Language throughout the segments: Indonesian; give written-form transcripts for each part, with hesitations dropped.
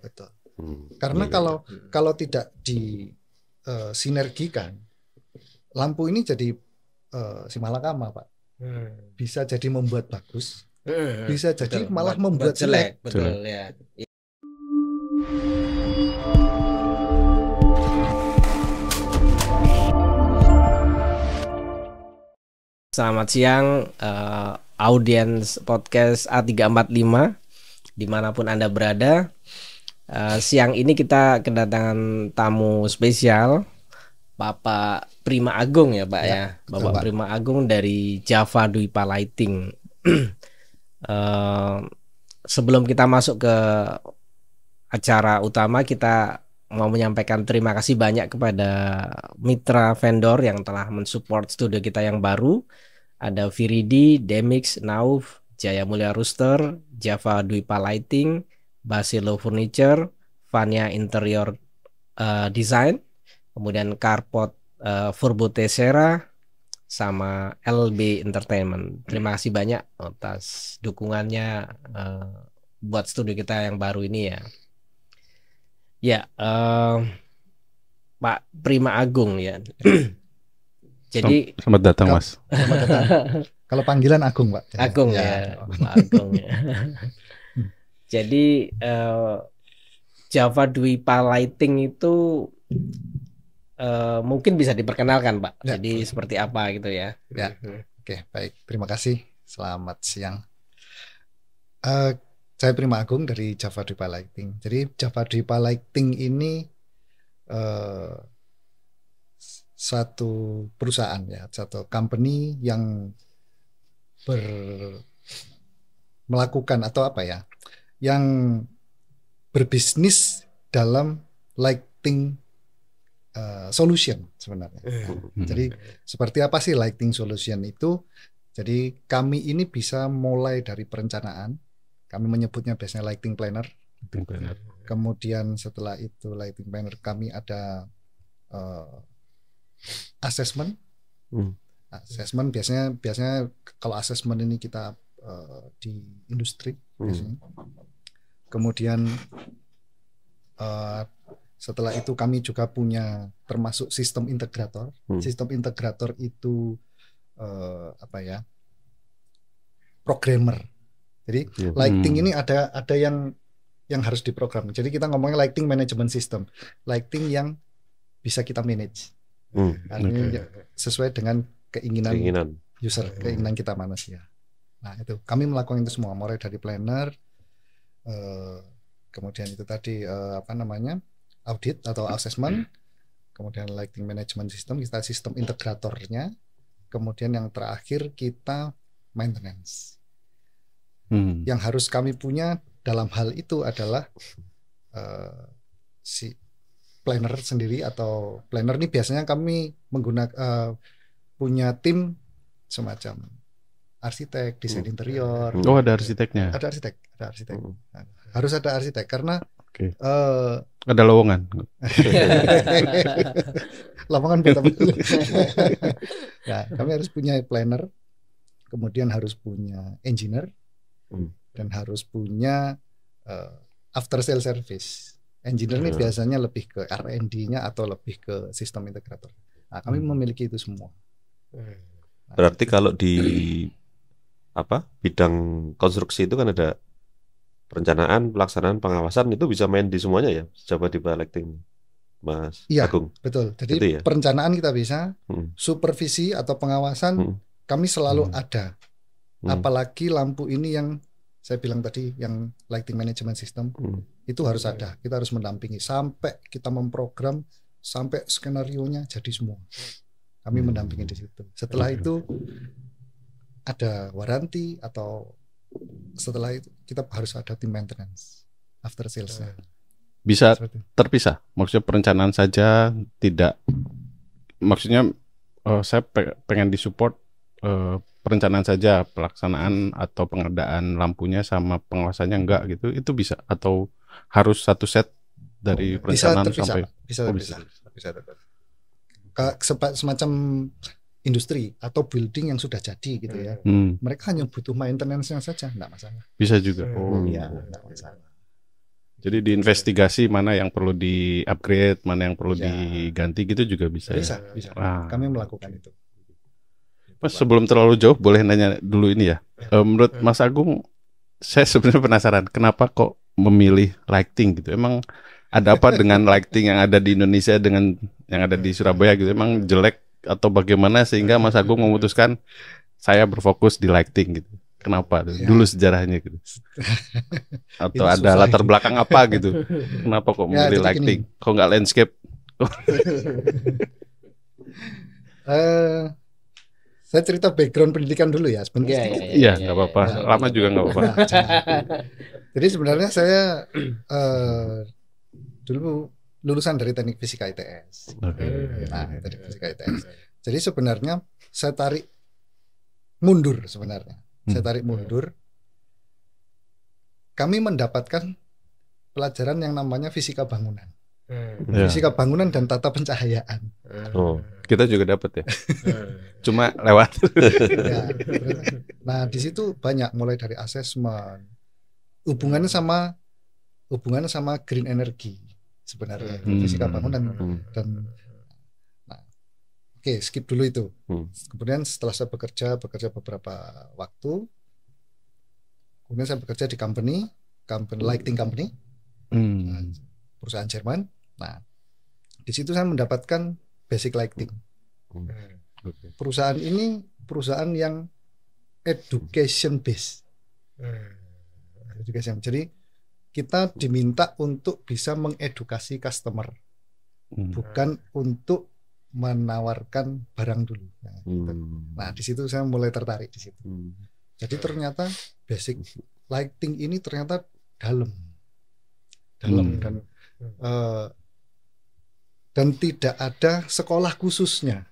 Betul. Karena kalau tidak disinergikan, lampu ini jadi simalakama, Pak. Bisa jadi membuat bagus, bisa jadi malah membuat jelek. Betul ya. Selamat siang audiens podcast A345 dimanapun Anda berada. Siang ini kita kedatangan tamu spesial, Bapak Prima Agung ya Pak ya. Bapak Prima Agung dari Java Dwipa Lighting. Sebelum kita masuk ke acara utama, kita mau menyampaikan terima kasih banyak kepada mitra vendor yang telah mensupport studio kita yang baru. Ada Viridi, Demix, Nauf, Jaya Mulia Rooster, Java Dwipa Lighting, Basilo Furniture, Vania Interior Design, kemudian Carport Furbo Tessera, sama LB Entertainment. Terima kasih banyak atas dukungannya buat studio kita yang baru ini ya. Ya, Pak Prima Agung ya. Jadi selamat datang Mas. Selamat datang. Kalau panggilan Agung Pak. Agung ya, Pak Agung ya. Jadi Java Dwipa Lighting itu mungkin bisa diperkenalkan Pak. Ya. Jadi seperti apa gitu ya. Ya. Oke, baik. Terima kasih. Selamat siang. Saya Prima Agung dari Java Dwipa Lighting. Jadi Java Dwipa Lighting ini satu perusahaan ya, satu company yang melakukan atau apa ya, yang berbisnis dalam lighting solution sebenarnya. Jadi seperti apa sih lighting solution itu? Jadi kami ini bisa mulai dari perencanaan, kami menyebutnya biasanya lighting planner. Kemudian setelah itu lighting planner kami ada assessment. Assessment biasanya kalau assessment ini kita di industri biasanya. Kemudian setelah itu kami juga punya termasuk sistem integrator. Sistem integrator itu apa ya? Programmer. Jadi lighting ini ada yang harus diprogram. Jadi kita ngomongnya lighting management system. Lighting yang bisa kita manage. Artinya sesuai dengan keinginan user, keinginan kita manusia. Nah itu kami melakukan itu semua, mulai dari planner, kemudian itu tadi audit atau assessment, kemudian lighting management system, kita sistem integratornya, kemudian yang terakhir kita maintenance. Yang harus kami punya dalam hal itu adalah si planner sendiri, atau planner ini biasanya kami menggunakan punya tim semacam arsitek, desain interior. Oh, ada arsiteknya. Ada arsitek. Nah, harus ada arsitek karena ada lowongan. Lowongan betul. Ya, kami harus punya planner, kemudian harus punya engineer, dan harus punya after sale service. Engineer ini biasanya lebih ke R&D-nya atau lebih ke sistem integrator. Nah, kami memiliki itu semua. Berarti kalau di bidang konstruksi itu kan ada perencanaan, pelaksanaan, pengawasan, itu bisa main di semuanya ya, Java Dwipa Lighting, Mas Agung. Betul. Jadi gitu ya? Perencanaan kita bisa, supervisi atau pengawasan kami selalu ada. Apalagi lampu ini yang saya bilang tadi, yang lighting management system, itu harus ada. Kita harus mendampingi sampai kita memprogram, sampai skenario-nya jadi semua. Kami mendampingi di situ. Setelah itu ada waranti, atau setelah itu kita harus ada tim maintenance after sales-nya. Bisa terpisah? Maksudnya perencanaan saja tidak, maksudnya saya pengen disupport perencanaan saja, pelaksanaan atau pengadaan lampunya sama pengawasannya enggak gitu, itu bisa? Atau harus satu set dari perencanaan sampai bisa terpisah. Semacam industri atau building yang sudah jadi gitu ya. Mereka hanya butuh maintenance-nya saja, enggak masalah. Bisa juga. Iya, enggak masalah. Jadi diinvestigasi mana yang perlu di-upgrade, mana yang perlu diganti gitu juga bisa. Bisa. Ah. Kami melakukan itu. Mas, sebelum terlalu jauh boleh nanya dulu ini ya. Menurut Mas Agung, saya sebenarnya penasaran kenapa kok memilih lighting gitu. Emang ada apa dengan lighting yang ada di Indonesia dengan yang ada di Surabaya gitu? Emang jelek atau bagaimana sehingga Mas Agung memutuskan saya berfokus di lighting gitu? Kenapa? Ya. Dulu sejarahnya gitu. Atau ada latar belakang apa gitu? Kenapa kok memilih lighting? Kok nggak landscape? Saya cerita background pendidikan dulu ya sebenarnya. Iya, nggak apa-apa. Lama juga nggak apa-apa. Jadi sebenarnya saya dulu lulusan dari Teknik Fisika ITS. Nah, Teknik Fisika ITS. Jadi sebenarnya saya tarik mundur sebenarnya. Saya tarik mundur. Kami mendapatkan pelajaran yang namanya fisika bangunan. Fisika bangunan dan tata pencahayaan. Oh, kita juga dapat ya. Cuma lewat. Ya, nah, di situ banyak mulai dari asesmen, hubungannya sama green energy sebenarnya, fisika bangunan dan oke, skip dulu itu. Kemudian setelah saya bekerja beberapa waktu, kemudian saya bekerja di company lighting company, perusahaan Jerman. Nah, di situ saya mendapatkan basic lighting. Perusahaan ini perusahaan yang education based. Jadi kita diminta untuk bisa mengedukasi customer, bukan untuk menawarkan barang dulu. Nah, di situ saya mulai tertarik di situ. Jadi ternyata basic lighting ini ternyata dalam dan tidak ada sekolah khususnya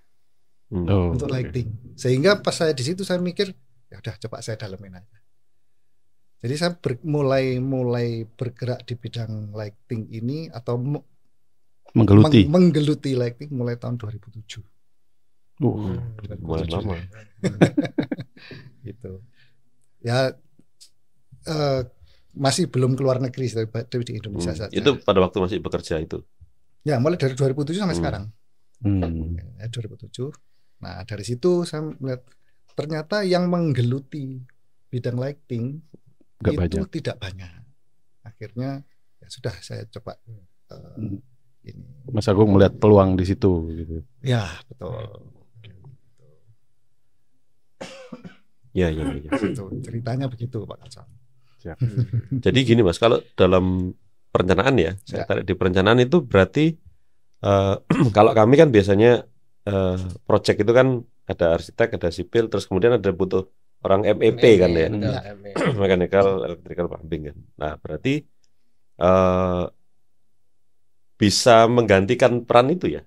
untuk lighting. Sehingga pas saya di situ saya mikir, ya udah coba saya dalemin aja. Jadi saya mulai bergerak di bidang lighting ini atau menggeluti lighting mulai tahun 2007. Mulai lama. Gitu. Ya masih belum keluar negeri, tapi di Indonesia saja. Itu pada waktu masih bekerja itu. Ya, mulai dari 2007 sampai sekarang. 2007. Nah, dari situ saya melihat ternyata yang menggeluti bidang lighting tidak banyak. Akhirnya ya sudah saya coba ini. Mas Agung melihat peluang di situ gitu. Ya, betul. Ya. Itu ceritanya begitu, Pak Kacan. Jadi gini Mas, kalau dalam perencanaan ya, saya tarik di perencanaan itu berarti kalau kami kan biasanya project itu kan ada arsitek, ada sipil, terus kemudian ada butuh orang MEP kan ya, mechanical, electrical, plumbing kan. Nah berarti bisa menggantikan peran itu ya,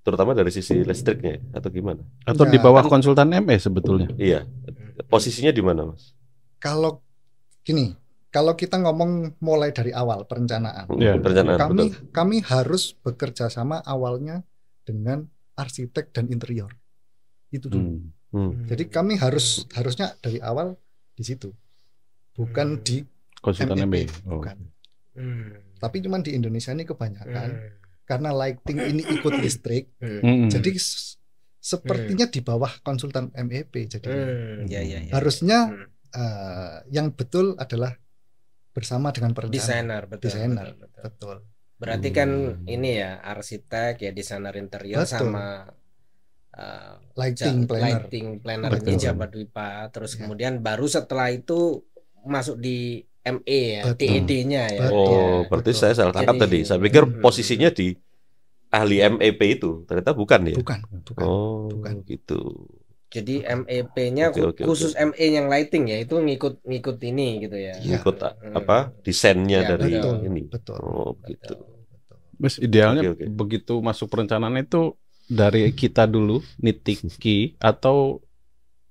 terutama dari sisi listriknya atau gimana? Atau di bawah konsultan ME sebetulnya? Iya, posisinya di mana Mas? Kalau gini, kalau kita ngomong mulai dari awal perencanaan, kami harus bekerja sama awalnya dengan arsitek dan interior. Itu dulu. Jadi kami harusnya dari awal di situ, bukan di konsultan ME. Bukan. Tapi cuman di Indonesia ini kebanyakan karena lighting ini ikut listrik, jadi sepertinya di bawah konsultan MEP. Jadi harusnya yang betul adalah bersama dengan perencana, desainer, betul. Berarti kan ini ya arsitek ya, desainer interior, betul, sama lighting plannernya Jabar Dwipa. Terus kemudian baru setelah itu masuk di ME ya, TED-nya ya. Oh, berarti saya salah tangkap tadi. Saya pikir posisinya di ahli MEP itu, ternyata bukan ya? Bukan. Bukan gitu. Jadi MEP-nya khusus ME yang lighting ya, itu ngikut ini gitu ya. Ngikut apa? Desainnya dari ini. Betul. Oh, gitu. Mas, idealnya begitu masuk perencanaan itu dari kita dulu nitiki atau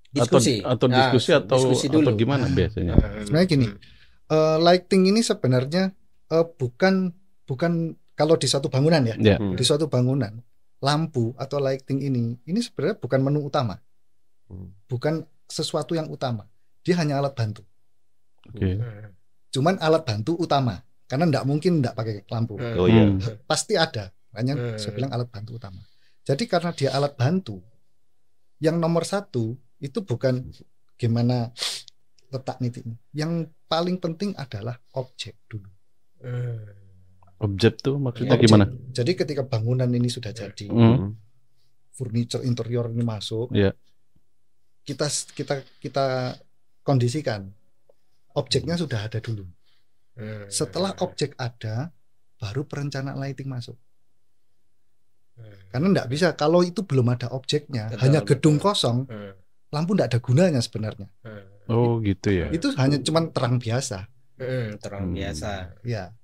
diskusi atau gimana biasanya? Sebenarnya gini, lighting ini sebenarnya bukan kalau di suatu bangunan ya, di suatu bangunan lampu atau lighting ini sebenarnya bukan menu utama, bukan sesuatu yang utama, dia hanya alat bantu. Cuman alat bantu utama, karena nggak mungkin nggak pakai lampu. Oh iya. Pasti ada. Makanya saya bilang alat bantu utama. Jadi karena dia alat bantu, yang nomor satu itu bukan gimana letak nitiknya. Yang paling penting adalah objek dulu. Objek tuh maksudnya Objek. gimana? Jadi ketika bangunan ini sudah jadi, furniture interior ini masuk, kita kondisikan objeknya sudah ada dulu. Setelah objek ada, baru perencanaan lighting masuk. Karena enggak bisa kalau itu belum ada objeknya, hanya gedung kosong, lampu enggak ada gunanya sebenarnya. Oh gitu ya. Itu hanya cuman terang biasa. Terang biasa. Ya.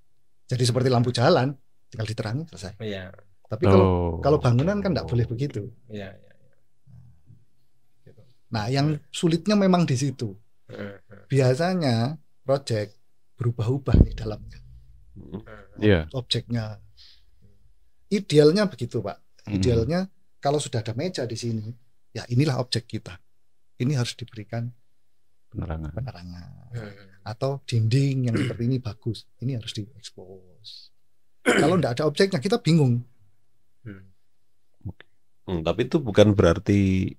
Jadi seperti lampu jalan, tinggal diterangi selesai. Iya. Tapi kalau bangunan kan enggak boleh begitu. Iya. Nah, yang sulitnya memang di situ. Biasanya proyek berubah-ubah di dalamnya. Objeknya. Idealnya begitu, Pak. Idealnya kalau sudah ada meja di sini, ya inilah objek kita. Ini harus diberikan penerangan. Atau dinding yang seperti ini bagus. Ini harus diekspos. Kalau tidak ada objeknya kita bingung. Tapi itu bukan berarti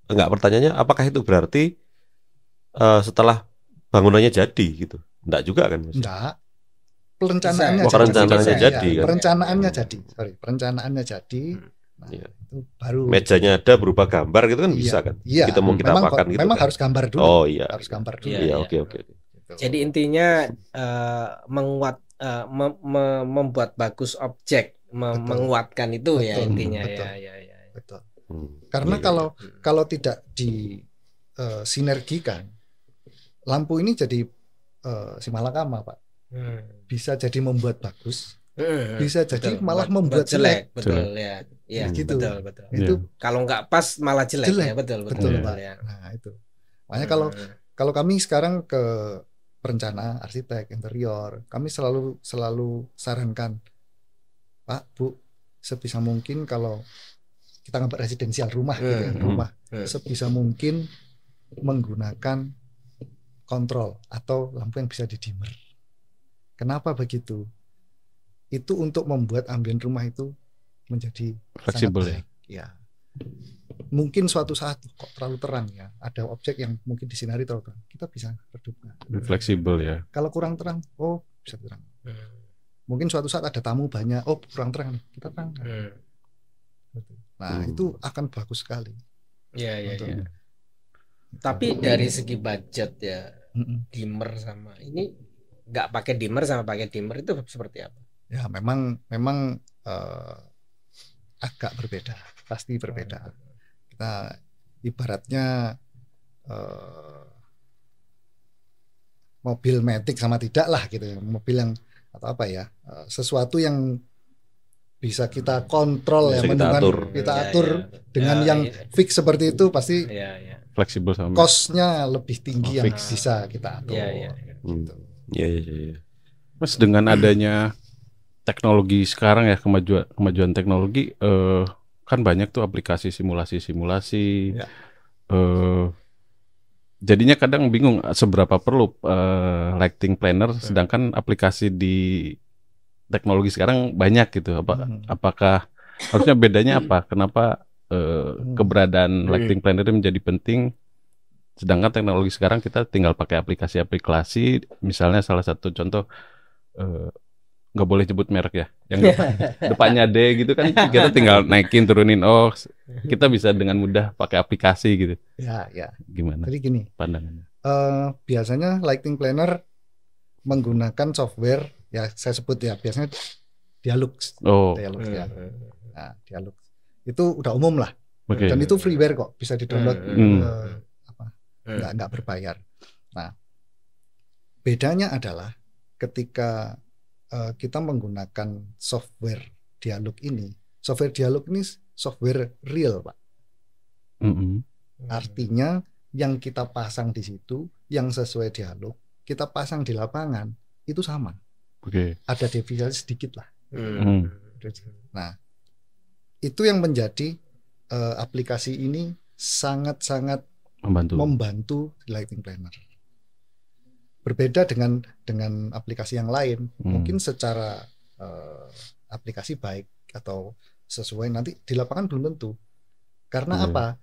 enggak, pertanyaannya apakah itu berarti setelah bangunannya jadi gitu? Enggak juga kan, Mas? Enggak. Perencanaannya perencanaannya jadi. Nah, itu baru mejanya ada berubah gambar gitu kan bisa kan? Iya. Kita mau kita apakan gitu. Memang kan? harus gambar dulu. Oh iya. Harus gambar dulu. Iya, oke. Jadi intinya membuat bagus objek, menguatkan itu betul, ya intinya betul, ya. Betul. Karena kalau tidak disinergikan, lampu ini jadi simalakama, Pak. Bisa jadi membuat bagus, bisa jadi malah membuat jelek. Betul ya. Iya, gitu. Betul. Itu kalau nggak pas malah jelek. Ya, betul Pak. Ya. Nah, itu. Makanya kalau kami sekarang ke perencana, arsitek, interior, kami selalu sarankan, Pak, Bu, sebisa mungkin kalau kita ngambil residensial rumah gitu ya, rumah, sebisa mungkin menggunakan kontrol atau lampu yang bisa di-dimmer. Kenapa begitu? Itu untuk membuat ambien rumah itu menjadi fleksibel sangat baik. Ya. Mungkin suatu saat kok terlalu terang ya, ada objek yang mungkin disinari terlalu terang, kita bisa redupkan. Fleksibel ya. Kalau kurang terang, bisa terang. Mungkin suatu saat ada tamu banyak, kurang terang, kita terangkan. Nah, itu akan bagus sekali. Iya. Tapi dari segi budget ya, dimmer sama ini nggak pakai dimmer sama pakai dimmer itu seperti apa? Ya memang agak berbeda, pasti berbeda. Kita ibaratnya mobil matic sama tidak lah gitu ya, mobil yang atau apa ya, sesuatu yang bisa kita kontrol ya, kita atur dengan yang fix seperti itu pasti fleksibel sama cost-nya lebih tinggi yang bisa kita atur. Gitu. Iya. Mas, dengan adanya teknologi sekarang ya, kemajuan teknologi, kan banyak tuh aplikasi simulasi. Jadinya kadang bingung seberapa perlu lighting planner, sedangkan aplikasi di teknologi sekarang banyak gitu. Apakah harusnya bedanya apa? Kenapa keberadaan lighting planner menjadi penting? Sedangkan teknologi sekarang kita tinggal pakai aplikasi, misalnya salah satu contoh, nggak boleh sebut merek ya, yang depannya D gitu kan, kita tinggal naikin turunin, kita bisa dengan mudah pakai aplikasi gitu. Ya. Gimana? Jadi gini, pandangannya. Biasanya lighting planner menggunakan software, ya saya sebut ya, biasanya Dialux. Dialux ya. Nah, Dialux itu udah umum lah, dan itu freeware kok, bisa di-download. Nggak berbayar. Nah, bedanya adalah ketika kita menggunakan software dialog ini software real, Pak. Artinya yang kita pasang di situ, yang sesuai dialog, kita pasang di lapangan itu sama. Ada deviasi sedikit lah. Nah, itu yang menjadi aplikasi ini sangat-sangat membantu lighting planner. berbeda dengan aplikasi yang lain. Mungkin secara aplikasi baik atau sesuai, nanti di lapangan belum tentu. Karena apa?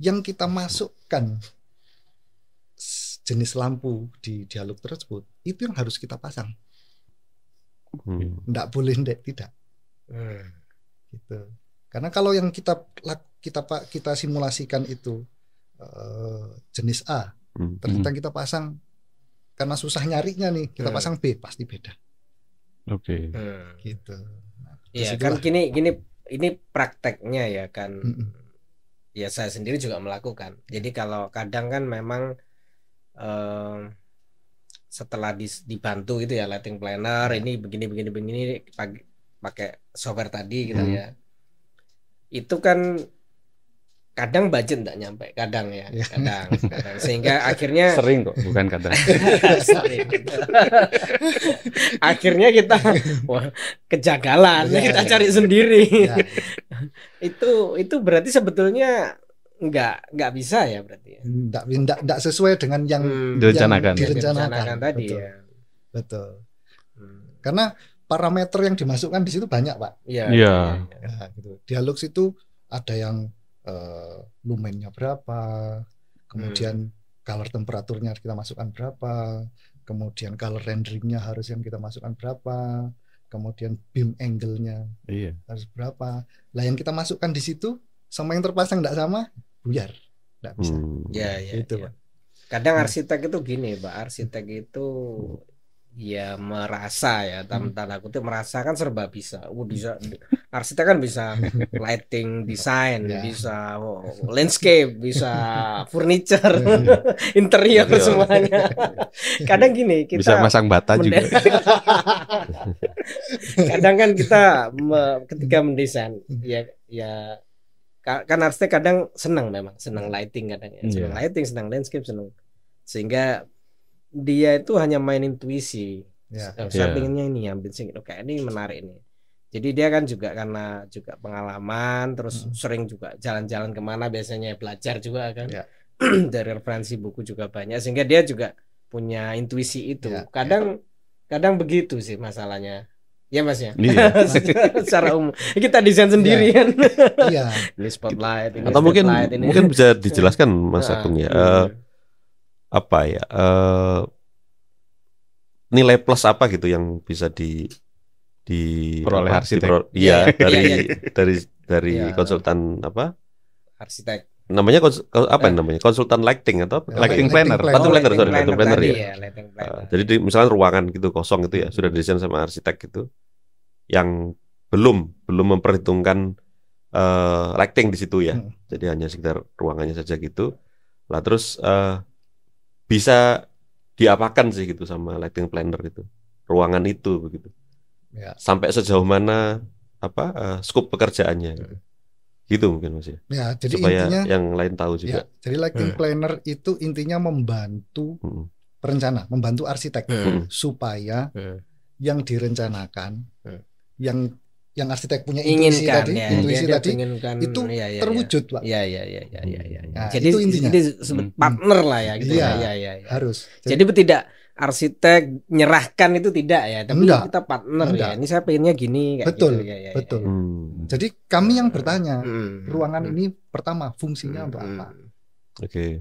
Yang kita masukkan jenis lampu di dialog tersebut itu yang harus kita pasang. Nggak boleh tidak. Gitu. Karena kalau yang kita simulasikan itu jenis A, ternyata kita pasang karena susah nyarinya nih, kita pasang B, pasti beda. Oke. Gitu. Nah, ya kan ini prakteknya ya kan. Ya saya sendiri juga melakukan. Jadi kalau kadang kan memang setelah dibantu gitu ya lighting planner ini begini pakai software tadi gitu ya. Itu kan kadang budget enggak nyampe, kadang sehingga akhirnya sering kok, bukan kadang. Sering. Akhirnya kita kejagalan, kita cari sendiri. Itu berarti sebetulnya nggak bisa ya berarti ya. Nggak sesuai dengan yang direncanakan tadi. Betul. Ya. Betul. Karena parameter yang dimasukkan di situ banyak, Pak. Iya. Ya, gitu. Dialog itu ada yang lumennya berapa, kemudian color temperaturnya kita masukkan berapa, kemudian color renderingnya harus yang kita masukkan berapa, kemudian beam angle-nya harus berapa. Lah yang kita masukkan di situ sama yang terpasang nggak sama, buyar, nggak bisa. Itu, Pak. Kadang arsitek itu gini, Pak. Arsitek itu ya merasa ya, tanda kutip merasa kan serba bisa. Bisa arsitek kan bisa lighting design, bisa landscape, bisa furniture, interior semuanya. Kadang gini kita bisa masang bata juga. Kadang kan kita ketika mendesain ya kan arsitek kadang senang lighting kadang ya. Senang lighting, senang landscape, senang, sehingga dia itu hanya main intuisi. Saya pengennya ini ambil sing, oke ini menarik ini. Jadi dia kan juga karena juga pengalaman, terus sering juga jalan-jalan kemana, biasanya belajar juga kan. Dari referensi buku juga banyak, sehingga dia juga punya intuisi itu. Kadang begitu sih masalahnya. Ya Mas ya. Secara umum kita desain sendiri kan. Ini spotlight, ini atau mungkin bisa dijelaskan Mas Agung ya. Apa ya, nilai plus apa gitu yang bisa peroleh arsitek. Dari konsultan apa? Arsitek. Namanya namanya? Konsultan lighting atau lighting planner. Lighting planner ya. Lighting planner. Jadi misalnya ruangan gitu kosong itu ya sudah didesain sama arsitek gitu, yang belum memperhitungkan lighting di situ ya. Jadi hanya sekedar ruangannya saja gitu. Lah terus bisa diapakan sih gitu sama lighting planner itu, ruangan itu begitu. Sampai sejauh mana skop pekerjaannya gitu mungkin Mas ya. Jadi supaya intinya yang lain tahu juga. Jadi lighting planner itu intinya membantu perencana, membantu arsitek supaya yang direncanakan, yang arsitek punya intuisi tadi itu terwujud, Pak. Jadi itu intinya. Partner lah ya gitu. Harus. Jadi tidak arsitek nyerahkan itu tidak ya, tapi kita partner ya. Ini saya pengennya gini kayak betul. Gitu. Betul. Jadi kami yang bertanya, ruangan ini pertama fungsinya untuk apa?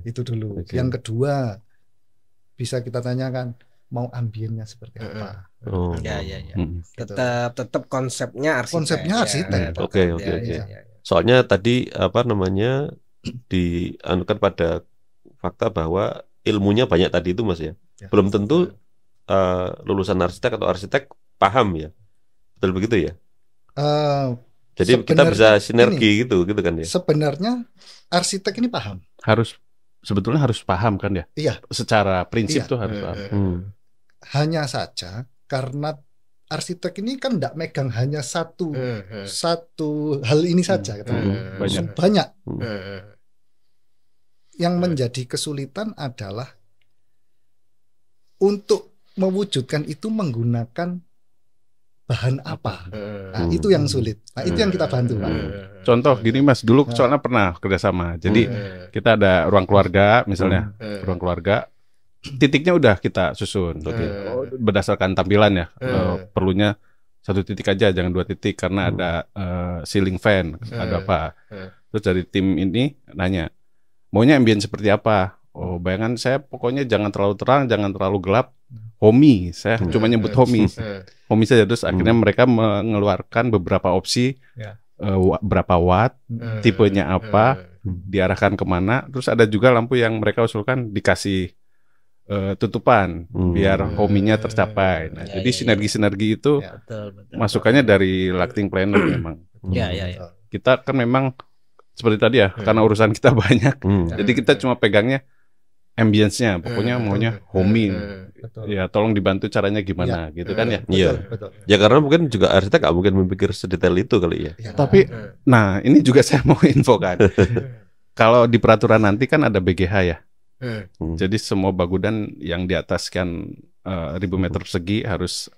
Itu dulu. Yang kedua bisa kita tanyakan, mau ambiennya seperti apa? Tetap konsepnya arsitek. Oke. Soalnya tadi dianukan pada fakta bahwa ilmunya banyak tadi itu Mas ya. Belum tentu lulusan arsitek atau arsitek paham ya. Betul begitu ya? Jadi kita bisa sinergi gitu kan ya. Sebenarnya arsitek ini paham. Sebetulnya harus paham kan ya? Iya. Secara prinsip tuh harus paham. Hanya saja karena arsitek ini kan tidak megang hanya satu hal ini saja, banyak. Yang menjadi kesulitan adalah untuk mewujudkan itu menggunakan bahan apa. Nah, itu yang sulit. Nah, itu yang kita bantu, Pak. Contoh gini Mas, dulu soalnya pernah kerjasama. Jadi kita ada ruang keluarga misalnya, ruang keluarga titiknya udah kita susun berdasarkan tampilan ya. Perlunya 1 titik aja, jangan 2 titik karena ada ceiling fan, ada apa. Terus dari tim ini nanya, maunya ambient seperti apa? Oh, bayangan saya pokoknya jangan terlalu terang, jangan terlalu gelap. Homey, saya cuma nyebut homey saja. Terus akhirnya mereka mengeluarkan beberapa opsi, berapa watt, tipenya apa, diarahkan kemana. Terus ada juga lampu yang mereka usulkan dikasih tutupan biar homey-nya tercapai. Nah, jadi sinergi-sinergi itu betul. masukannya dari lighting planner memang. Ya. Kita kan memang seperti tadi ya, karena urusan kita banyak. Jadi kita cuma pegangnya ambience-nya, pokoknya maunya homey. Ya, tolong dibantu caranya gimana gitu kan ya. Iya. Ya karena mungkin juga arsitek nggak mungkin memikir sedetail itu kali ya. Tapi nah, ini juga saya mau infokan. Kalau di peraturan nanti kan ada BGH ya. Jadi semua bangunan yang di atas sekian ribu meter persegi harus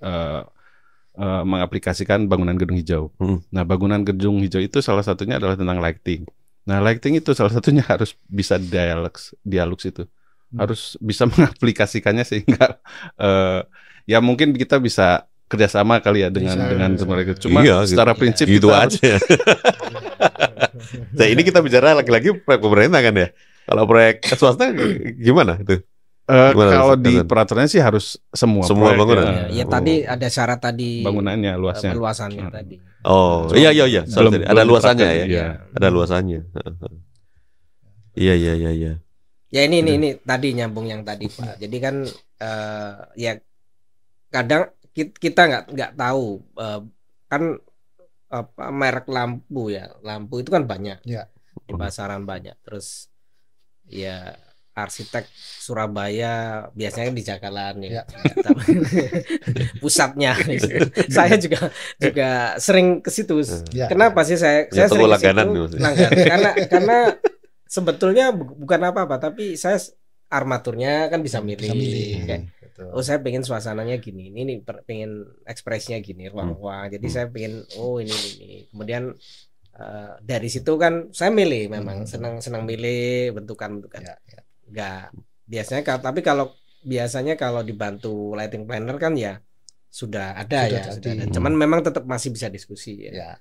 mengaplikasikan bangunan gedung hijau. Nah, bangunan gedung hijau itu salah satunya adalah tentang lighting. Nah, lighting itu salah satunya harus bisa dialog itu. Harus bisa mengaplikasikannya sehingga ya mungkin kita bisa kerjasama kali ya dengan semua itu. Cuma secara prinsip gitu aja. Nah, ini kita bicara lagi-lagi proyek pemerintah kan ya. Kalau proyek swasta gimana itu? Kalau di peraturannya sih harus semua bangunan. Ya tadi ada syarat tadi bangunannya, luasannya tadi. Oh, iya. Ada luasannya ya. Ada luasannya. Iya. Ya ini tadi nyambung yang tadi Pak. Jadi kan ya kadang kita nggak tahu kan apa merek lampu ya. Lampu itu kan banyak. Ya. Di pasaran banyak. Terus ya arsitek Surabaya biasanya di Jagalan ya. Pusatnya. Saya juga sering ke situ. Kenapa sih saya sering ke situ? Karena sebetulnya bukan apa-apa, tapi saya armaturnya kan bisa milih. Kayak, saya pengen suasananya gini, ini pengen ekspresinya gini, ruang-ruang. Jadi saya pengen ini. Kemudian dari situ kan saya milih, memang senang milih bentukan. Enggak biasanya tapi biasanya kalau dibantu lighting planner kan ya sudah ada. Cuman memang tetap masih bisa diskusi ya.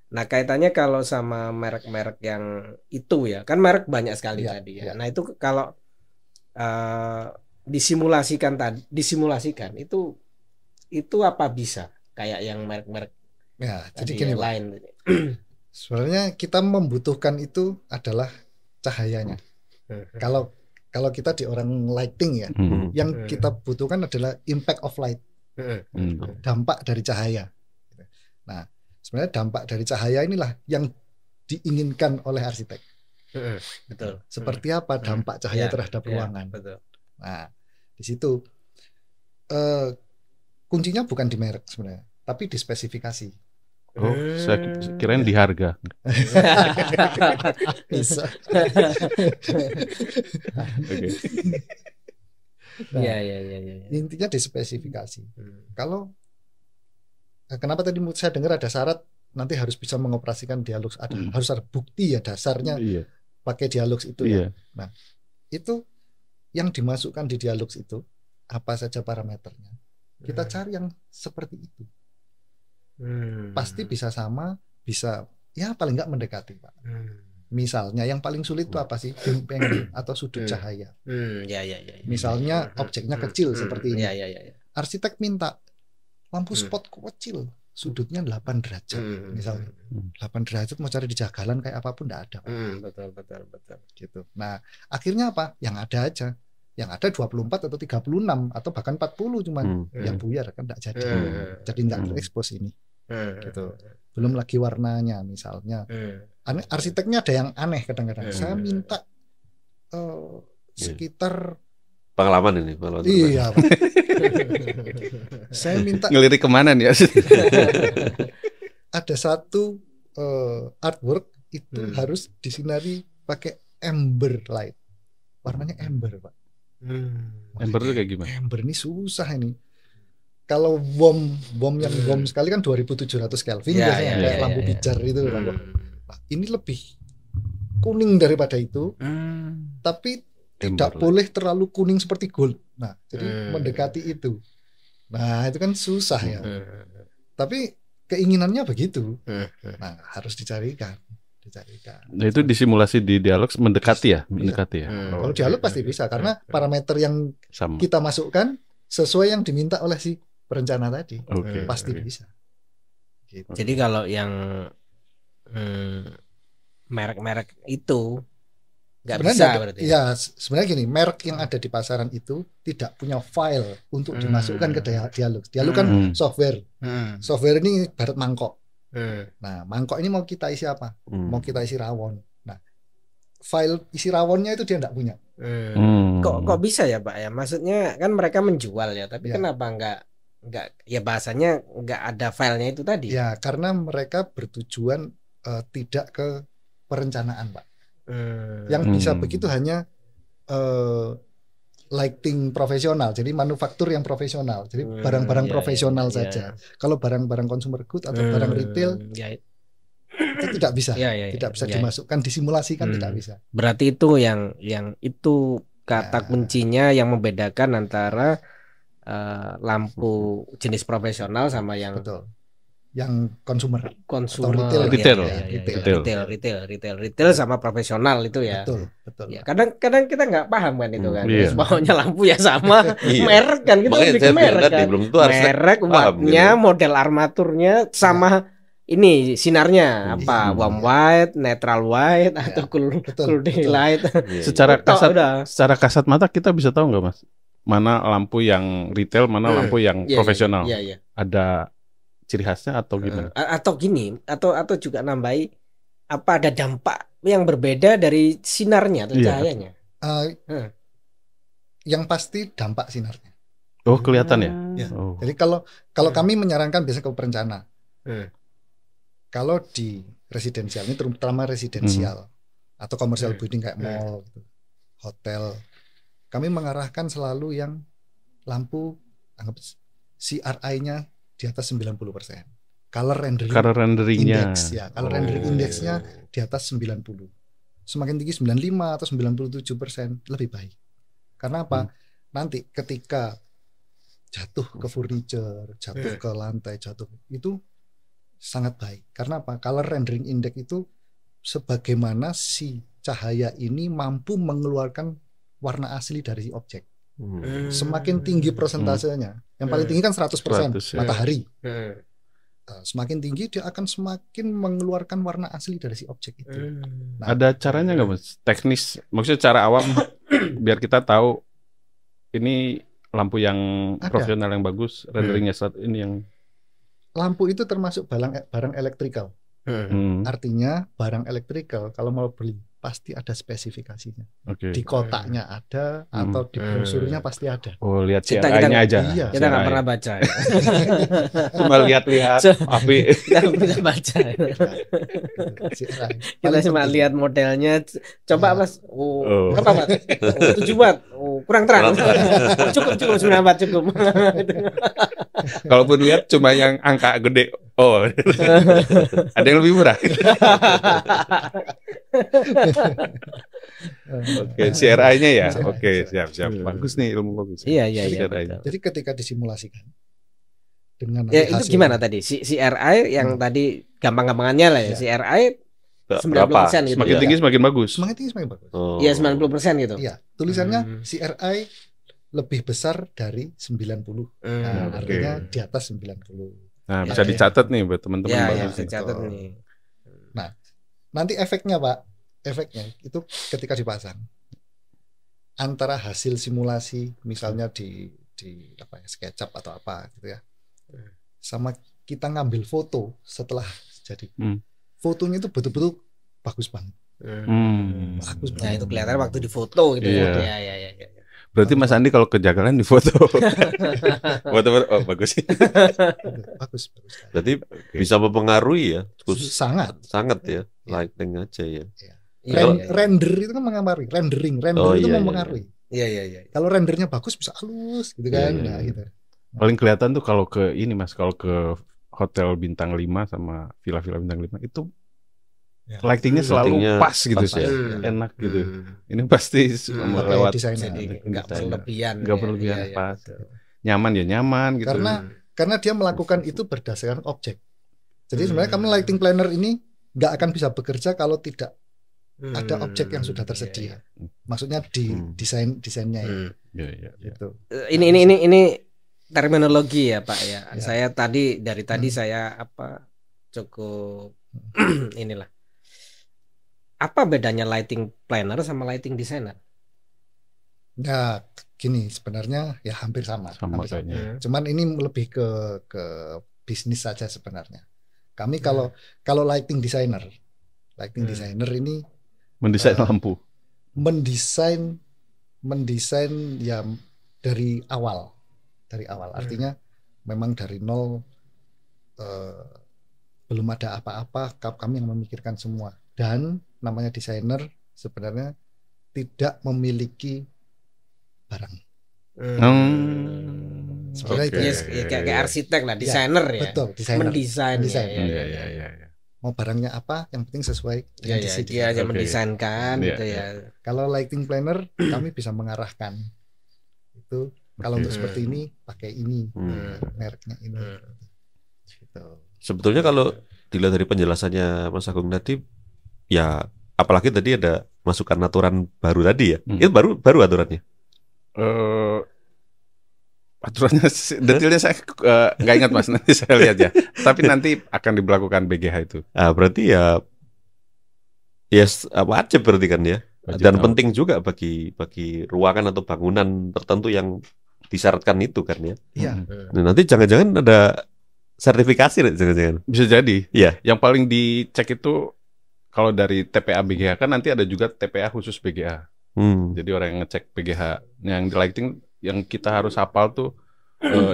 Nah, kaitannya kalau sama merek-merek yang itu ya, kan merek banyak sekali tadi ya. Nah, itu kalau disimulasikan itu apa bisa kayak yang merek-merek jadi gini lain. Sebenarnya kita membutuhkan itu adalah cahayanya. Kalau kita di orang lighting ya, yang kita butuhkan adalah impact of light, dampak dari cahaya. Nah, sebenarnya dampak dari cahaya inilah yang diinginkan oleh arsitek. Betul. Seperti apa dampak cahaya terhadap ruangan. Betul. Nah, di situ kuncinya bukan di merek sebenarnya, tapi di spesifikasi. Oh, saya kirain di harga. Bisa. Intinya di spesifikasi. Kalau kenapa tadi saya dengar ada syarat nanti harus bisa mengoperasikan Dialux, harus ada bukti ya dasarnya pakai Dialux itu ya. Nah, itu yang dimasukkan di Dialux itu apa saja parameternya. Kita cari yang seperti itu. Pasti bisa sama, bisa ya paling nggak mendekati Pak. Misalnya yang paling sulit itu apa sih? Bimbing atau sudut cahaya. Misalnya objeknya kecil seperti ini. Arsitek minta lampu spot kecil, sudutnya 8 derajat misalnya. 8 derajat mau cari di Jagalan kayak apapun enggak ada. Betul. Gitu. Nah, akhirnya apa? Yang ada aja. Yang ada 24 atau 36 atau bahkan 40 cuman yang buyar kan enggak jadi. Jadi enggak terekspos ini. Gitu. Belum lagi warnanya misalnya. Arsiteknya ada yang aneh kadang-kadang. Saya minta sekitar pengalaman ini. Iya. Saya minta ngelirik kemana nih? Ada satu artwork itu harus disinari pakai amber light. Warnanya amber, Pak. Amber itu kayak gimana? Amber ini susah ini. Kalau bom yang bom sekali kan 2700 Kelvin biasanya kayak lampu pijar itu. Nah, ini lebih kuning daripada itu. Tapi tidak boleh terlalu kuning seperti gold. Nah, jadi mendekati itu. Nah, itu kan susah ya. Tapi keinginannya begitu. Nah, harus dicarikan. Nah, itu disimulasi di dialog mendekati ya, mendekati ya. Kalau dialog pasti bisa karena parameter yang kita masukkan sesuai yang diminta oleh si perencana tadi. Pasti bisa. Gitu. Jadi kalau yang merek-merek itu nggak bisa berarti. Ya, sebenarnya gini, merek yang ada di pasaran itu tidak punya file untuk dimasukkan ke dialog. Dialog kan software. Software ini ibarat mangkok. Nah, mangkok ini mau kita isi apa? Mau kita isi rawon. Nah, file isi rawonnya itu dia nggak punya. Kok bisa ya, Pak ya? Maksudnya kan mereka menjual ya, tapi kenapa nggak ya bahasanya nggak ada filenya itu tadi? Ya, karena mereka bertujuan tidak ke perencanaan, Pak. Yang bisa begitu hanya lighting profesional, jadi manufaktur yang profesional, jadi barang-barang profesional saja. Kalau barang-barang consumer good atau barang retail itu tidak bisa, tidak bisa dimasukkan, disimulasikan, tidak bisa. Berarti itu yang itu kata kuncinya yang membedakan antara lampu jenis profesional sama yang yang konsumer atau retail sama profesional itu ya. Betul. Ya, kadang kita nggak paham kan itu kan. Bawahnya lampu ya sama, merek kan kita bikin merek kan. Merek, wattnya, model armaturnya sama ini sinarnya apa, warm white, neutral white atau cool daylight. Secara kasat mata kita bisa tahu nggak Mas? Mana lampu yang retail, mana lampu yang profesional? Ada ciri khasnya atau gimana? Atau gini, atau juga nambahi apa ada dampak yang berbeda dari sinarnya atau cahayanya? Yang pasti dampak sinarnya. Oh, kelihatan ya? Jadi kalau kami menyarankan biasanya ke perencana. Kalau di residensial, ini terutama residensial atau commercial building kayak mall, hotel, kami mengarahkan selalu yang lampu anggap CRI-nya di atas 90%. Color rendering index ya, color rendering indexnya di atas 90. Semakin tinggi 95 atau 97% lebih baik. Karena apa? Nanti ketika jatuh ke furniture, jatuh ke lantai, itu sangat baik. Karena apa? Color rendering index itu sebagaimana si cahaya ini mampu mengeluarkan warna asli dari si objek. Semakin tinggi persentasenya, yang paling tinggi kan 100% matahari. Semakin tinggi dia akan semakin mengeluarkan warna asli dari si objek itu. Nah, ada caranya nggak Mas? Teknis, maksudnya cara awam biar kita tahu ini lampu yang profesional yang bagus, renderingnya saat ini yang lampu itu termasuk barang elektrikal. Artinya barang elektrikal kalau mau beli pasti ada spesifikasinya. Di kotaknya ada atau di brosurnya pasti ada. Oh, lihat CRI-nya aja. Iya. Kita nggak pernah baca. Ya. Cuma lihat-lihat. Tapi kita nggak bisa baca. Kita cuma lihat modelnya. Coba Mas. Berapa Mas? 7 watt. Kurang terang. Cukup 9 watt cukup. Kalaupun lihat cuma yang angka gede. Oh, ada yang lebih murah. Oke, CRI-nya ya. Oke, siap. Bagus nih, ilmu bagus. Iya. Jadi ketika disimulasikan dengan itu gimana tadi? CRI yang tadi gampang-gampangannya lah ya. CRI 90% gitu. Semakin tinggi semakin bagus. Semakin tinggi semakin bagus. Iya, 90% gitu. Iya, tulisannya CRI lebih besar dari 90. Nah, artinya di atas 90. Nah, bisa dicatat nih buat teman-teman bagus. Dicatat nih. Nah, nanti efeknya Pak, efeknya itu ketika dipasang antara hasil simulasi misalnya di apa ya, SketchUp atau apa gitu ya, sama kita ngambil foto setelah jadi fotonya itu betul-betul bagus banget. Bagus banget. Nah, itu kelihatan waktu di foto gitu ya. Ya. Berarti Mas Andi kalau kejagalan di foto. Oh, bagus sih. Bagus. Berarti bisa mempengaruhi ya. Sangat ya. Lighting aja ya. Render itu kan mengaruhi, rendering itu mempengaruhi. Iya. Kalau rendernya bagus bisa halus gitu kan. Nah, gitu. Paling kelihatan tuh kalau ke ini Mas, kalau ke hotel bintang 5 sama villa-villa bintang 5 itu lightingnya selalu Lightingnya pas gitu, pas, ya. enak gitu. Ini pasti lewat desainer. Jadi nggak berlebihan. nggak berlebihan, pas. Nyaman ya nyaman gitu. Karena dia melakukan itu berdasarkan objek. Jadi sebenarnya kamu lighting planner ini nggak akan bisa bekerja kalau tidak ada objek yang sudah tersedia. Maksudnya di desainnya ya. Gitu. Ini terminologi ya Pak ya. Saya tadi dari tadi saya cukup inilah. Apa bedanya lighting planner sama lighting designer? Nah, gini sebenarnya ya hampir sama. Kayaknya. Cuman ini lebih ke bisnis saja sebenarnya. Kami kalau lighting designer ini mendesain lampu. Mendesain ya dari awal. Artinya memang dari nol, belum ada apa-apa, kami yang memikirkan semua. Dan namanya desainer sebenarnya tidak memiliki barang. Sebenarnya kayak arsitek lah, desainer ya. Betul, desainer. Mendesain. Ya. Mau barangnya apa, yang penting sesuai dengan isi dia aja mendesainkan gitu ya. Kalau lighting planner kami bisa mengarahkan. Itu kalau untuk seperti ini pakai ini, mereknya ini. Gitu. Sebetulnya kalau dilihat dari penjelasannya Mas Agung tadi, ya apalagi tadi ada masukan aturan baru tadi ya. Itu baru aturannya. Aturannya detailnya saya nggak ingat Mas, nanti saya lihat ya. Tapi nanti akan diberlakukan BGH itu. Berarti ya wajib berarti kan ya. Dan penting juga bagi ruangan atau bangunan tertentu yang disyaratkan itu kan ya. Iya. Nah, nanti jangan-jangan ada sertifikasi jangan-jangan. Bisa jadi. Iya. Yang paling dicek itu kalau dari TPA BGH kan nanti ada juga TPA khusus BGA. Jadi orang yang ngecek BGH yang di lighting yang kita harus hafal tuh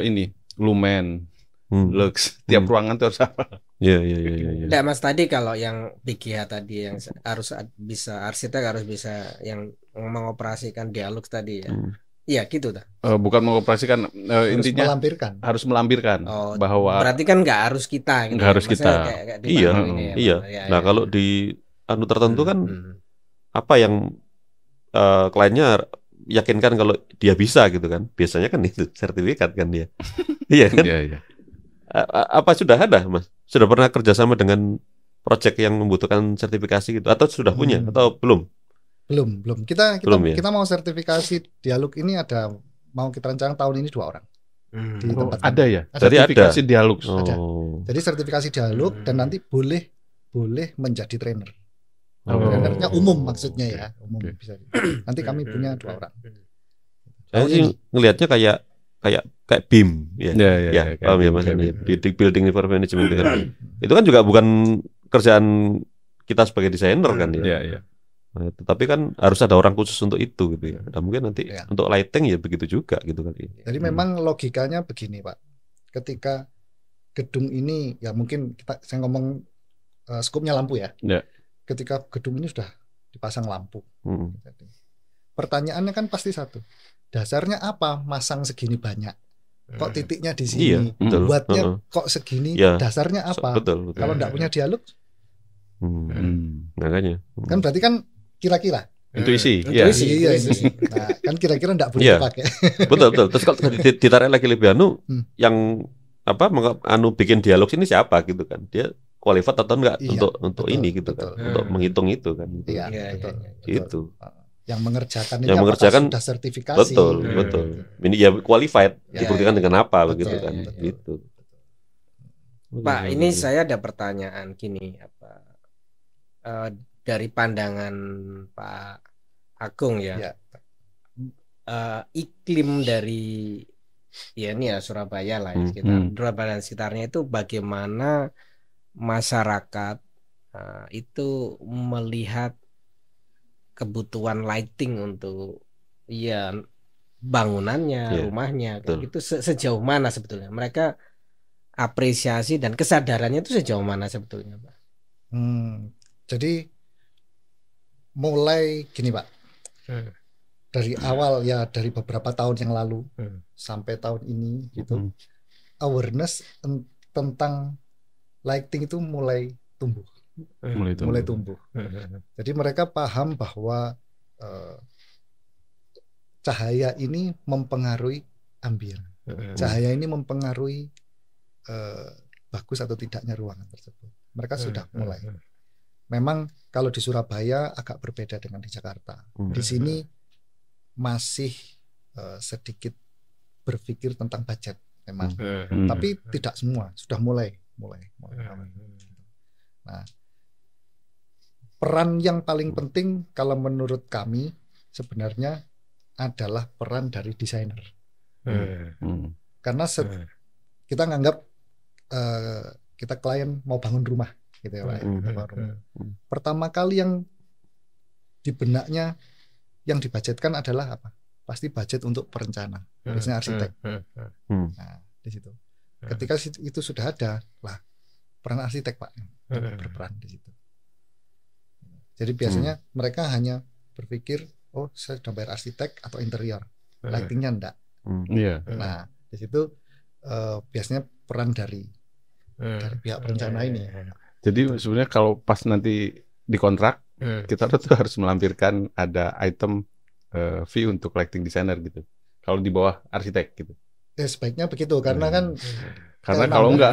ini lumen, lux, tiap ruangan tuh harus hafal. Iya. Nah, Mas tadi kalau yang BGH tadi yang harus bisa arsitek harus bisa yang mengoperasikan dialog tadi ya. Iya gitu dah. Bukan mengoperasikan, intinya harus melampirkan bahwa berarti kan nggak harus kita gitu. Nggak harus kita. Kayak iya. Nah, kalau di tertentu kan apa yang kliennya yakinkan kalau dia bisa gitu kan. Biasanya kan itu sertifikat kan dia. Iya kan? Iya. Apa sudah ada Mas? Sudah pernah kerjasama dengan proyek yang membutuhkan sertifikasi gitu atau sudah punya atau belum? Belum. Kita mau sertifikasi dialog ini mau kita rencanakan tahun ini 2 orang. Di tempat ada ya? Sertifikasi dialog. Ada. Jadi sertifikasi dialog dan nanti boleh menjadi trainer. Trainernya umum maksudnya ya, umum bisa. Nanti kami punya 2 orang. Saya sih ngelihatnya kayak BIM ya. Ya, paham ya Mas ini. Building Information Management itu kan. Itu kan juga bukan kerjaan kita sebagai desainer kan ya. Iya. Nah, tetapi kan harus ada orang khusus untuk itu gitu ya. Dan mungkin nanti untuk lighting ya begitu juga gitu kan. Jadi memang logikanya begini Pak. Ketika gedung ini ya mungkin saya ngomong skupnya lampu ya. Ketika gedung ini sudah dipasang lampu. Pertanyaannya kan pasti satu. Dasarnya apa masang segini banyak? Kok titiknya di sini? Iya, betul. Buatnya kok segini? Ya, dasarnya apa? Betul. Kalau enggak punya dialog? Makanya. Kan berarti kan kira-kira intuisi. Iya. Nah, kan kira-kira enggak boleh pakai. Betul. Terus kalau ditarik lagi lebih yang bikin dialog ini siapa gitu kan? Dia qualified atau enggak untuk ini gitu kan? Untuk menghitung itu kan? Iya, betul. Itu. Yang mengerjakan sudah sertifikasi. Betul. Ini ya qualified, dibuktikan dengan apa begitu kan? Gitu. Pak, ini saya ada pertanyaan gini dari pandangan Pak Agung ya. Iklim dari ini ya Surabaya lah sekitar Surabaya dan sekitarnya itu bagaimana masyarakat itu melihat kebutuhan lighting untuk bangunannya, rumahnya kayak gitu sejauh mana sebetulnya mereka apresiasi dan kesadarannya itu sejauh mana sebetulnya Pak? Jadi mulai gini Pak, dari awal ya dari beberapa tahun yang lalu sampai tahun ini gitu, awareness tentang lighting itu mulai tumbuh. mulai tumbuh. Jadi mereka paham bahwa cahaya ini mempengaruhi ambien. Cahaya ini mempengaruhi bagus atau tidaknya ruangan tersebut. Mereka sudah mulai. Memang kalau di Surabaya agak berbeda dengan di Jakarta. Di sini masih sedikit berpikir tentang budget memang. Tapi tidak semua, sudah mulai. Nah, peran yang paling penting kalau menurut kami sebenarnya adalah peran dari desainer. Karena kita nganggap kita klien mau bangun rumah gitu ya Pak. Pertama kali yang di benaknya yang dibudgetkan adalah apa? Pasti budget untuk perencana, biasanya arsitek. Nah, di situ. Ketika itu sudah ada, lah peran arsitek Pak berperan di situ. Jadi biasanya mereka hanya berpikir, oh saya sudah bayar arsitek atau interior, lightingnya enggak. Nah di situ biasanya peran dari pihak perencana ini. Jadi sebenarnya kalau pas nanti dikontrak, kita tuh harus melampirkan ada item fee untuk lighting designer gitu. Kalau di bawah arsitek gitu. Sebaiknya begitu karena kan kalau enggak,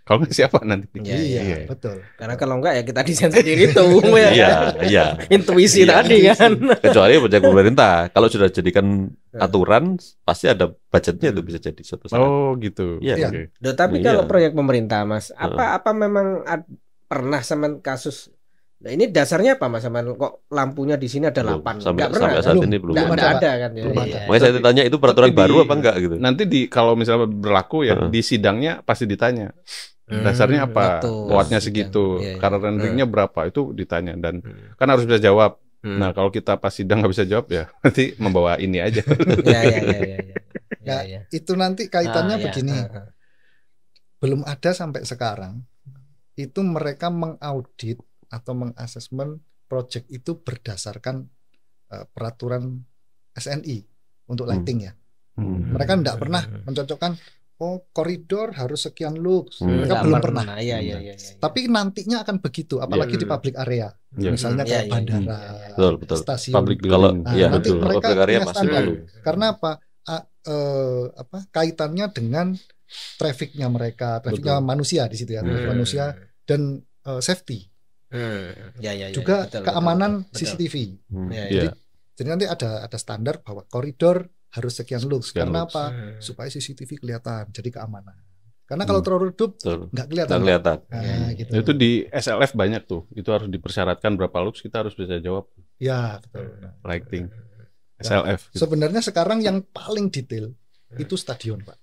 kalau enggak siapa nanti? Iya, betul. Karena kalau enggak ya kita desain sendiri tuh. Iya. Intuisi tadi kan. Kecuali proyek pemerintah. Kalau sudah jadikan aturan, pasti ada budgetnya itu bisa jadi suatu saat. Oh gitu. Iya. Okay. Tapi kalau proyek pemerintah Mas, apa memang pernah sama kasus? Nah ini dasarnya apa Mas? Sama kok lampunya di sini ada 8? Sampai saat ini belum ada kan? Makanya saya tanya itu peraturan baru apa enggak gitu. Nanti kalau misalnya berlaku ya di sidangnya pasti ditanya. Dasarnya apa? Wattnya segitu, karena renderingnya berapa itu ditanya dan kan harus bisa jawab. Nah kalau kita pas sidang nggak bisa jawab ya nanti membawa ini aja. Ya, itu nanti kaitannya begini. Belum ada sampai sekarang itu mereka mengaudit atau mengasesmen project itu berdasarkan peraturan SNI untuk lighting ya. Mereka tidak pernah mencocokkan koridor harus sekian lux. Mereka belum pernah. Tapi nantinya akan begitu, apalagi di public area. Misalnya kayak bandara, stasiun. Kalau nanti mereka public area punya pasti standar. perlu. Karena apa? Kaitannya dengan trafficnya mereka, trafficnya manusia di situ ya, manusia dan safety. Juga keamanan CCTV. Jadi nanti ada standar bahwa koridor harus sekian lux. Karena apa? Supaya CCTV kelihatan, jadi keamanan. Karena kalau terlalu redup nggak kelihatan. Gitu. Itu di SLF banyak tuh. Itu harus dipersyaratkan berapa lux kita harus bisa jawab. Ya betul. Lighting SLF. Gitu. Sebenarnya sekarang yang paling detail itu stadion Pak.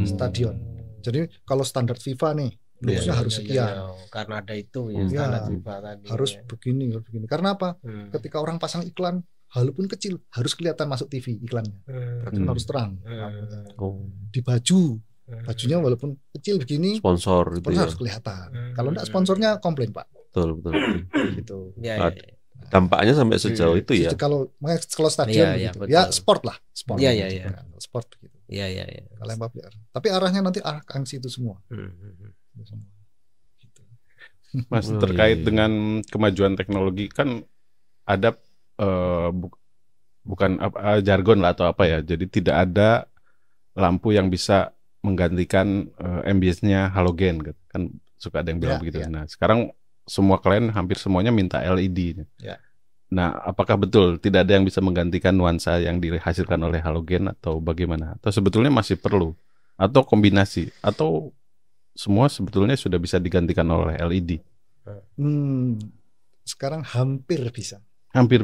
Stadion. Jadi kalau standar FIFA nih, luxnya harus sekian. Karena ada itu standar FIFA tadi. Harus begini. Karena apa? Ketika orang pasang iklan, walaupun kecil harus kelihatan masuk TV iklannya. Berarti harus terang. Di bajunya walaupun kecil begini, sponsor harus kelihatan. Kalau enggak sponsornya komplain Pak. Betul. Gitu. Dampaknya sampai sejauh itu ya. Kalau stadion gitu. Ya sport lah, sport. Sport gitu. Kalau yang public. Tapi arahnya nanti arah ke situ semua. Gitu. Mas, terkait dengan kemajuan teknologi kan ada bukan jargon lah atau apa ya. Jadi tidak ada lampu yang bisa menggantikan ambience-nya halogen gitu. Kan suka ada yang bilang begitu. Nah, sekarang semua klien hampir semuanya minta LED. Nah, apakah betul tidak ada yang bisa menggantikan nuansa yang dihasilkan oleh halogen atau bagaimana? Atau sebetulnya masih perlu? Atau kombinasi? Atau semua sebetulnya sudah bisa digantikan oleh LED? Sekarang hampir bisa. Hampir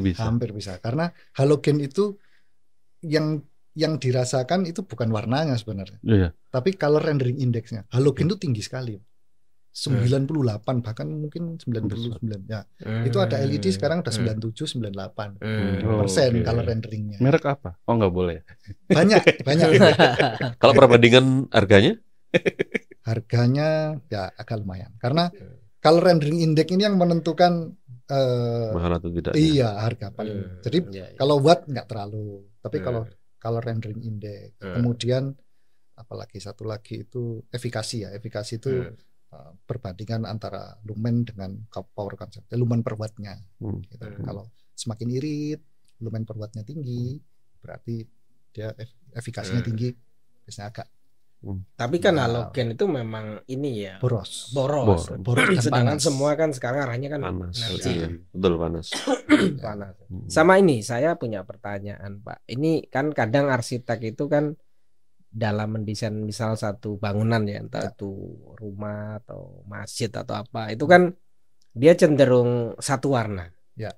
bisa. Karena halogen itu yang dirasakan itu bukan warnanya sebenarnya. Tapi color rendering index-nya. Halogen itu tinggi sekali. 98 bahkan mungkin 99 ya. Itu ada LED sekarang udah 97 98% color renderingnya. Merek apa? Oh nggak boleh. Banyak. Kalau perbandingan harganya? Harganya ya agak lumayan. Karena color rendering index ini yang menentukan mahal atau tidak. Iya, harga paling. Jadi kalau watt nggak terlalu. Tapi kalau color rendering index, kemudian apalagi satu lagi itu efikasi ya. Efikasi itu perbandingan antara lumen dengan power consumption, lumen per wattnya. Gitu. Kalau semakin irit, lumen per wattnya tinggi, berarti dia efikasinya tinggi, biasanya agak. Tapi kan halogen itu memang ini ya boros. Sedangkan semua kan sekarang arahnya kan panas. energi. Betul, panas. Panas. Sama ini saya punya pertanyaan, Pak. Ini kan kadang arsitek itu kan dalam mendesain misal satu bangunan ya, entah itu rumah atau masjid atau apa, itu kan dia cenderung satu warna. Ya.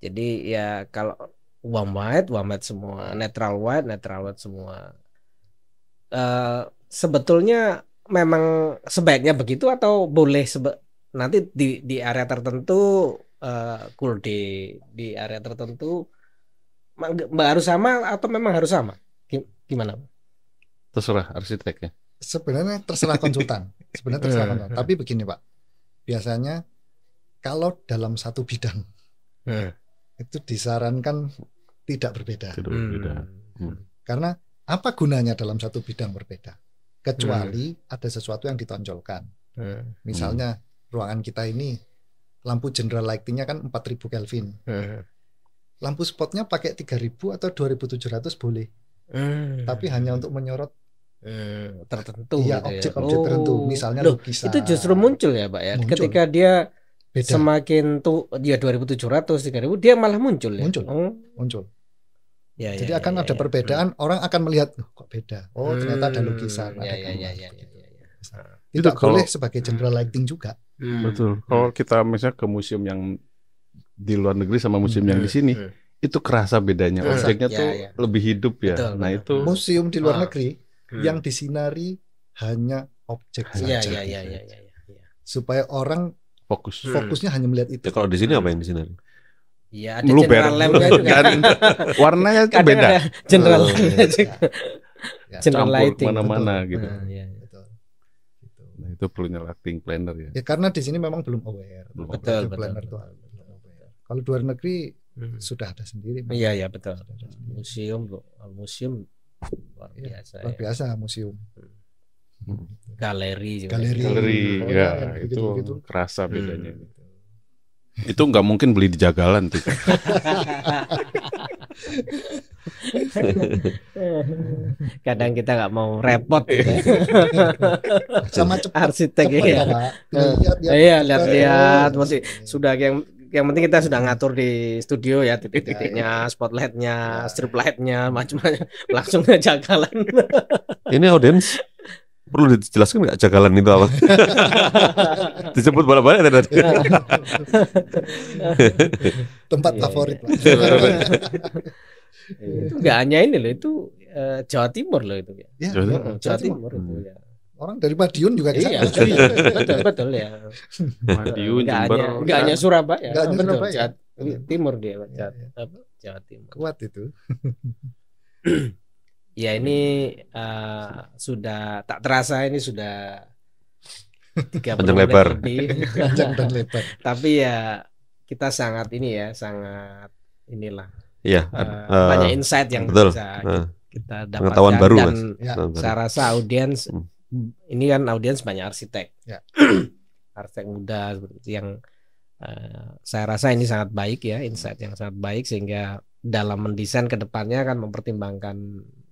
Jadi ya kalau warm white semua, netral white semua. Sebetulnya memang sebaiknya begitu atau boleh nanti di area tertentu cool di area tertentu harus sama atau memang harus sama? Gimana? Terserah arsitek ya. Sebenarnya terserah konsultan. Tapi begini Pak, biasanya kalau dalam satu bidang itu disarankan tidak berbeda. Karena apa gunanya dalam satu bidang berbeda? Kecuali ada sesuatu yang ditonjolkan. Misalnya ruangan kita ini lampu general lightingnya kan 4000 Kelvin. Lampu spotnya pakai 3000 atau 2700 boleh. Tapi hanya untuk menyorot tertentu. Iya, gitu objek-objek tertentu. Misalnya lukisan. Itu justru muncul ya, Pak ya. Muncul. Ketika dia Beda. semakin dia 2700, 3000 dia malah muncul ya. Muncul. Ya, jadi akan ada perbedaan, orang akan melihat kok beda. Oh, ternyata ada lukisan, ada gambar. Tidak boleh sebagai general lighting juga. Betul. Kalau kita misalnya ke museum yang di luar negeri sama museum yang di sini, itu kerasa bedanya. Objeknya tuh lebih hidup ya. Betul, nah, itu museum di luar negeri yang disinari hanya objek saja. Supaya orang fokusnya hanya melihat itu. Ya, kalau di sini apa yang disinari? Iya, ada general lamp-nya juga. Warnanya itu beda. General lamp-nya juga. General Campur lighting mana-mana gitu. Betul. Nah, itu perlunya lighting planner ya. Ya karena di sini memang belum aware. Betul. Kalau luar negeri sudah ada sendiri. Iya, betul. Museum luar biasa. Luar biasa museum. Galeri ya itu kerasa bedanya. Itu nggak mungkin beli di Jagalan tuh. Kadang kita nggak mau repot gitu. Sama cepat arsitek ya. Lihat sudah yang penting kita sudah ngatur di studio ya, titik-titiknya, spotlightnya, strip lightnya, macam-macam, langsung ke Jagalan. Ini audiens perlu dijelaskan nggak Jagalan itu apa? Disebut bolak-balik tadi. Tempat favorit. Itu nggak hanya ini loh, itu Jawa Timur loh itu ya. Jawa Timur itu ya. Orang dari Madiun juga iya, betul ya. Madiun, Jember. Nggak hanya Surabaya. Nggak hanya Surabaya. Timur dia, Jawa Timur. Kuat itu. Ya ini sudah tak terasa ini sudah 30 panjang lebar. Panjang dan lebar. Tapi ya kita sangat inilah. Iya. Banyak insight yang bisa kita dapatkan. Pengetahuan baru, dan Mas. saya rasa audiens ini kan audiens banyak arsitek. Ya. Arsitek muda seperti itu yang saya rasa ini sangat baik ya, insight yang sangat baik sehingga dalam mendesain ke depannya akan mempertimbangkan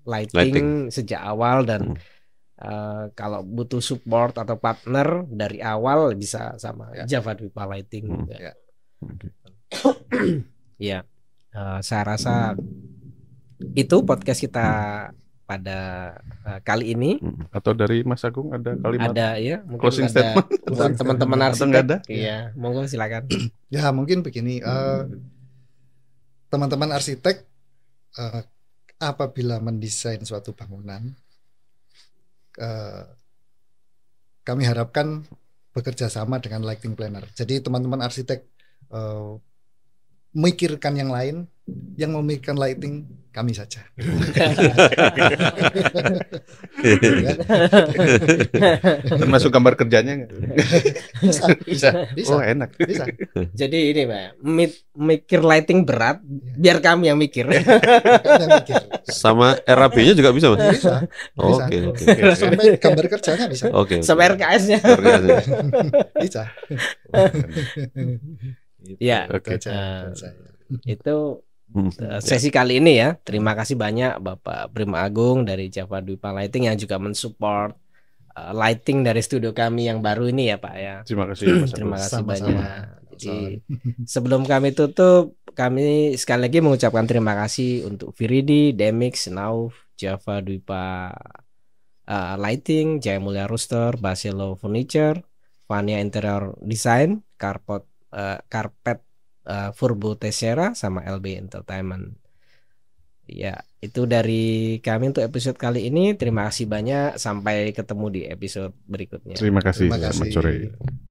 lighting sejak awal dan kalau butuh support atau partner dari awal bisa sama Java Dwipa Lighting. Ya, saya rasa itu podcast kita pada kali ini. Atau dari Mas Agung ada kalimat? Ada ya, mungkin closing ada statement buat teman-teman arsitek. Ada? Iya, monggo silakan. Ya mungkin begini, teman-teman arsitek apabila mendesain suatu bangunan, kami harapkan bekerja sama dengan lighting planner. Jadi teman-teman arsitek memikirkan yang lain, yang memikirkan lighting kami saja. Termasuk gambar kerjanya nggak? Bisa. Oh enak. Bisa. Jadi ini Pak, mikir lighting berat, biar kami yang mikir. Kami yang mikir. Sama RAB-nya juga bisa, Mas? Bisa. Bisa. Oke. Sampai gambar kerjanya bisa. Oke. Sama RKS-nya. Bisa. Ya, Itu aja. itu sesi kali ini ya. Terima kasih banyak Bapak Prima Agung dari Java Dwipa Lighting yang juga mensupport lighting dari studio kami yang baru ini ya Pak ya. Terima kasih. Terima kasih Sama-sama. banyak. Jadi sebelum kami tutup, kami sekali lagi mengucapkan terima kasih untuk Viridi, Demix, Nauf, Java Dwipa Lighting, Jaya Mulia Rooster, Basilo Furniture, Vania Interior Design, Carpet Furbo Tessera, sama LB Entertainment. Ya, itu dari kami untuk episode kali ini. Terima kasih banyak. Sampai ketemu di episode berikutnya. Terima kasih. Terima kasih. Selamat sore.